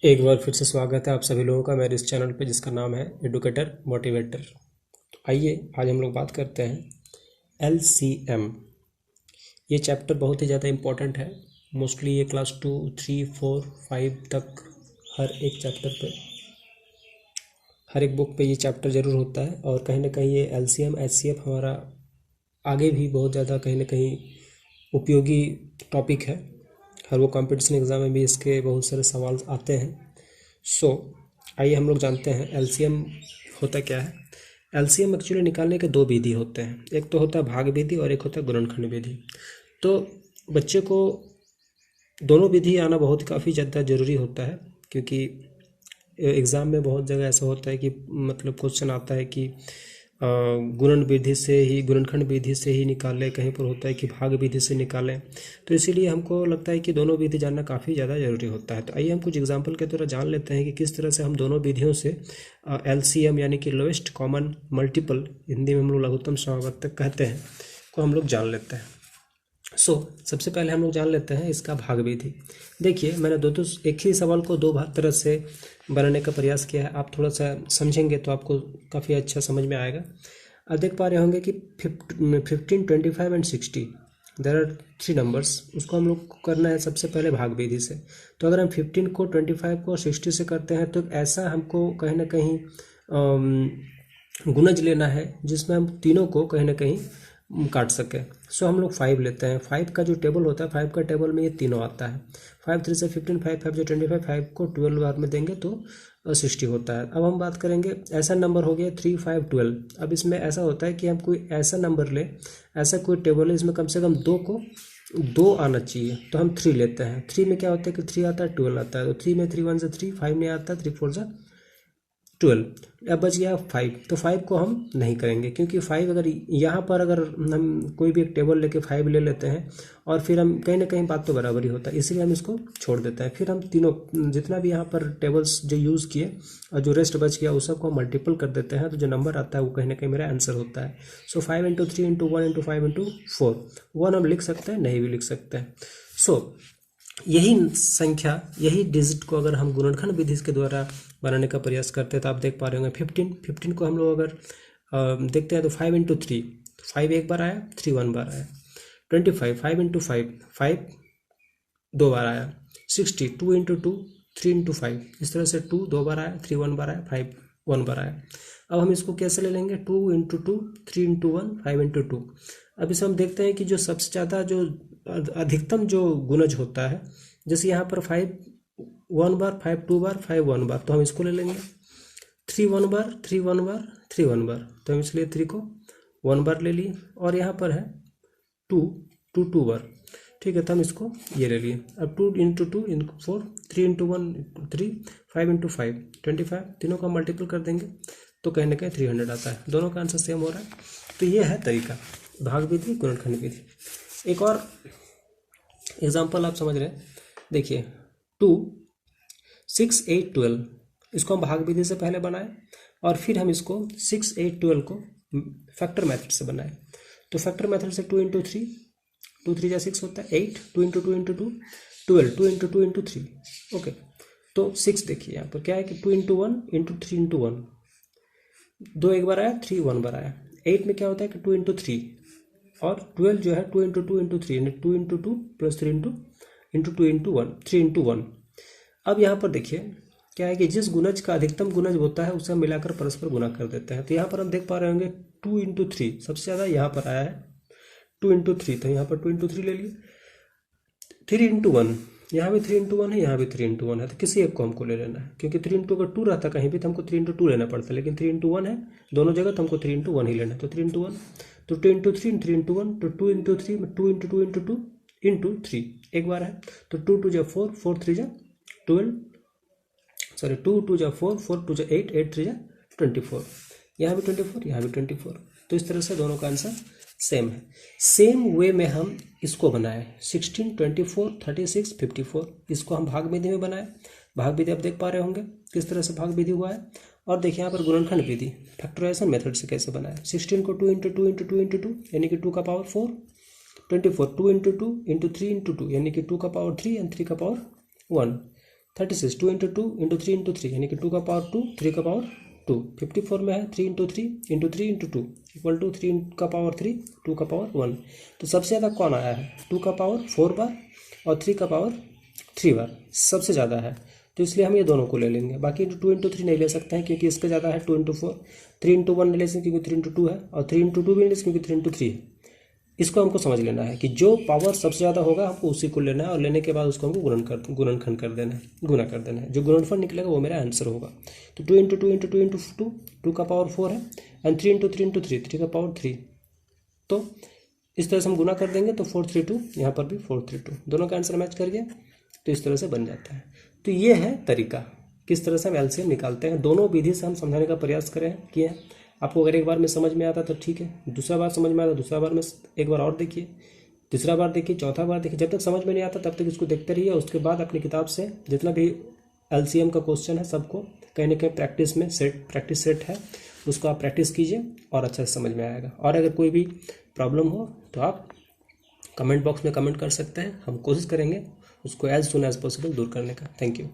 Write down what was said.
एक बार फिर से स्वागत है आप सभी लोगों का मेरे इस चैनल पे जिसका नाम है एडुकेटर मोटिवेटर। तो आइए आज हम लोग बात करते हैं LCM। ये चैप्टर बहुत ही ज़्यादा इम्पोर्टेंट है। मोस्टली ये क्लास 2, 3, 4, 5 तक हर एक चैप्टर पे, हर एक बुक पे ये चैप्टर ज़रूर होता है। और कहीं ना कहीं ये LCM HCF हमारा आगे भी बहुत ज़्यादा कहीं ना कहीं उपयोगी टॉपिक है। हर वो कंपटीशन एग्ज़ाम में भी इसके बहुत सारे सवाल आते हैं। सो आइए हम लोग जानते हैं LCM होता क्या है। LCM एक्चुअली निकालने के दो विधि होते हैं, एक तो होता है भाग विधि और एक होता है गुणनखंड विधि। तो बच्चे को दोनों विधि आना बहुत काफ़ी ज़्यादा ज़रूरी होता है, क्योंकि एग्ज़ाम में बहुत जगह ऐसा होता है कि मतलब क्वेश्चन आता है कि गुणन विधि से ही, गुणनखंड विधि से ही निकालें, कहीं पर होता है कि भाग विधि से निकालें। तो इसीलिए हमको लगता है कि दोनों विधि जानना काफ़ी ज़्यादा ज़रूरी होता है। तो आइए हम कुछ एग्जांपल के द्वारा जान लेते हैं कि किस तरह से हम दोनों विधियों से LCM यानी कि लोएस्ट कॉमन मल्टीपल, हिंदी में हम लोग लघुत्तम समावर्तक कहते हैं, को हम लोग जान लेते हैं। सबसे पहले हम लोग जान लेते हैं इसका भाग विधि। देखिए मैंने दो एक ही सवाल को दो तरह से बनाने का प्रयास किया है। आप थोड़ा सा समझेंगे तो आपको काफ़ी अच्छा समझ में आएगा। आप देख पा रहे होंगे कि 15, 25 एंड 60 देर आर 3 नंबर्स। उसको हम लोग को करना है सबसे पहले भाग विधि से। तो अगर हम 15 को 25 को 60 से करते हैं तो ऐसा हमको कहीं ना कहीं गुणज लेना है जिसमें हम तीनों को कहीं ना कहीं काट सके। हम लोग 5 लेते हैं। 5 का जो टेबल होता है, 5 का टेबल में ये तीनों आता है। 5 3 से 15, 5 5 से 25, 5 को 12 बार में देंगे तो 60 होता है। अब हम बात करेंगे, ऐसा नंबर हो गया 3 5 12। अब इसमें ऐसा होता है कि हम कोई ऐसा नंबर ले, ऐसा कोई टेबल है इसमें कम से कम दो आना चाहिए, तो हम 3 लेते हैं। 3 में क्या होता है कि 3 आता है, 12 आता है। तो 3 में 3 1 से 3, 5 नहीं आता, 3 4 से 12। अब बच गया 5। तो 5 को हम नहीं करेंगे, क्योंकि 5 अगर यहाँ पर अगर हम कोई भी एक टेबल लेके 5 ले लेते हैं और फिर हम कहीं ना कहीं बात तो बराबर ही होता है, इसलिए हम इसको छोड़ देते हैं। फिर हम तीनों जितना भी यहाँ पर टेबल्स जो यूज़ किए और जो रेस्ट बच गया उस सबको मल्टीपल कर देते हैं, तो जो नंबर आता है वो कहीं ना कहीं मेरा आंसर होता है। 5 इंटू 3 इंटू 1 इंटू 5 इंटू 4। 1 हम लिख सकते हैं, नहीं भी लिख सकते हैं। यही संख्या, यही डिजिट को अगर हम गुणनखंड विधि के द्वारा बनाने का प्रयास करते हैं तो आप देख पा रहे होंगे 15 को हम लोग अगर देखते हैं तो 5 इंटू 3, 5 एक बार आया, 3 1 बार आया। 25, 5 इंटू 5, 5 2 बार आया। 60, 2 इंटू 2, 3 इंटू 5। इस तरह से 2 2 बार आया, 3 1 बार आया, 5 1 बार आया। अब हम इसको कैसे ले लेंगे, 2 इंटू 2, 3 इंटू 1, 5 इंटू 2। अब इसे हम देखते हैं कि जो सबसे ज़्यादा जो अधिकतम जो गुणज होता है, जैसे यहाँ पर 5 1 बार, 5 2 बार, 5 1 बार, तो हम इसको ले लेंगे। 3 1 बार, 3 1 बार, 3 1 बार, तो हम इसलिए 3 को 1 बार ले लिए। और यहाँ पर है 2 2 2 बार, ठीक है, तो हम इसको ये ले लिए। अब 2 इंटू 2 इंटू 4, 3 इंटू 1 3, 5 इंटू 5 25। तीनों का मल्टीपल कर देंगे तो कहीं ना कहीं 300 आता है। दोनों का आंसर सेम हो रहा है। तो ये है तरीका, भाग विधि, गुणनखंड विधि। एक और एग्जाम्पल आप समझ रहे हैं, देखिए 2 6 8 12। इसको हम भाग विधि से पहले बनाए और फिर हम इसको 6 8 12 को फैक्टर मेथड से बनाए। तो फैक्टर मेथड से 2 इंटू 3, 2 3 जा 6 होता है, 8, 2 into 2 into 2 12, 2 into 2 into 3। Okay, तो 6 देखिए यहाँ पर क्या है कि 2 इंटू 1 इंटू 3 इंटू 1, 2 एक बार आया, 3 1 बार आया। 8 में क्या होता है कि 2 इंटू 3, और 12 जो है 2 into 2 into 3, 2 into 2 plus 3 into 2 into 1, 3 into 1। अब यहाँ पर देखिए क्या है कि जिस गुणज का अधिकतम गुणज होता है उसे हम मिलाकर परस्पर गुणा कर देते हैं। तो यहाँ पर हम देख पा रहे होंगे 2 इंटू 3 सबसे ज़्यादा यहाँ पर आया है, 2 इंटू 3, तो यहाँ पर 2 इंटू 3 ले लिए। 3 इंटू 1, यहाँ भी 3 इंटू 1 है, यहाँ भी 3 इंटू 1 है, तो किसी एक को हमको ले लेना है, क्योंकि 3 इंटू अगर 2 रहता कहीं भी तो हमको 3 इंटू 2 लेना पड़ता, लेकिन 3 इंटू 1 है दोनों जगह, तो हमको 3 इंटू 1 ही लेना है। तो 3 इंटू 1, तो 2 इंटू 3, 3 इंटू 1, तो 2 इंटू 3, 2 इंटू 2 इंटू 2 इंटू 3 एक बार है। तो 2 2 जा 4, 4 3 जा 12, सॉरी 2 2 जा 4, 4 2 जा 8, 8 3 जा 24। यहाँ भी 24, यहाँ भी 24। तो इस तरह से दोनों का आंसर सेम है। सेम वे में हम इसको बनाए 16 24 36 54। इसको हम भाग विधि में बनाए। भाग विधि आप देख पा रहे होंगे किस तरह से भाग विधि हुआ है। और देखिए यहाँ पर गुणनखंड विधि फैक्टराइजेशन मेथड से कैसे बनाए। 16 को 2 इंटू 2 इंटू 2 इंटू 2 यानी कि 2 का पावर 4। 24 2 इंटू 2 इंटू 3 इंटू 2 यानी कि 2 का पावर 3 एंड 3 का पावर 1। 36, 2 इंटू 2 इंटू 3 इंटू 3 यानी कि 2 का पावर 2, 3 का पावर 2। 54 में है 3 into 3 into 3 into 2 equal to 3 का पावर 3, 2 का पावर 1। तो सबसे ज़्यादा कौन आया है? 2 का पावर 4 बार और 3 का पावर 3 बार सबसे ज़्यादा है, तो इसलिए हम ये दोनों को ले लेंगे। बाकी 2 इंटू 3 नहीं ले सकते हैं क्योंकि इसका ज़्यादा है 2 इंटू 4। 3 इंटू 1 नहीं ले सकते क्योंकि 3 इंटू 2 है, और 3 इंटू 2 भी नहीं ले सकते क्योंकि 3 इंटू 3 है। इसको हमको समझ लेना है कि जो पावर सबसे ज़्यादा होगा हमको उसी को लेना है, और लेने के बाद उसको हमको गुणनखंड कर देना है, गुना कर देना है। जो गुणनफल निकलेगा वो मेरा आंसर होगा। तो 2 इंटू 2 इंटू 2 इंटू 2, 2 का पावर 4 है, एंड 3 इंटू 3 इंटू 3, 3 का पावर 3। तो इस तरह से हम गुना कर देंगे तो 432, यहाँ पर भी 432, दोनों का आंसर मैच कर गया, तो इस तरह से बन जाता है। तो ये है तरीका किस तरह से हम एलसीएम निकालते हैं। दोनों विधि से हम समझाने का प्रयास किए हैं। आपको अगर एक बार में समझ में आता तो ठीक है, दूसरा बार समझ में आता दूसरा बार में एक बार और देखिए, तीसरा बार देखिए, चौथा बार देखिए। जब तक समझ में नहीं आता तब तक इसको देखते रहिए। उसके बाद अपनी किताब से जितना भी एलसीएम का क्वेश्चन है सबको कहीं ना कहीं प्रैक्टिस सेट है, उसको आप प्रैक्टिस कीजिए और अच्छा से समझ में आएगा। और अगर कोई भी प्रॉब्लम हो तो आप कमेंट बॉक्स में कमेंट कर सकते हैं, हम कोशिश करेंगे उसको एज सुन एज पॉसिबल दूर करने का। Thank you.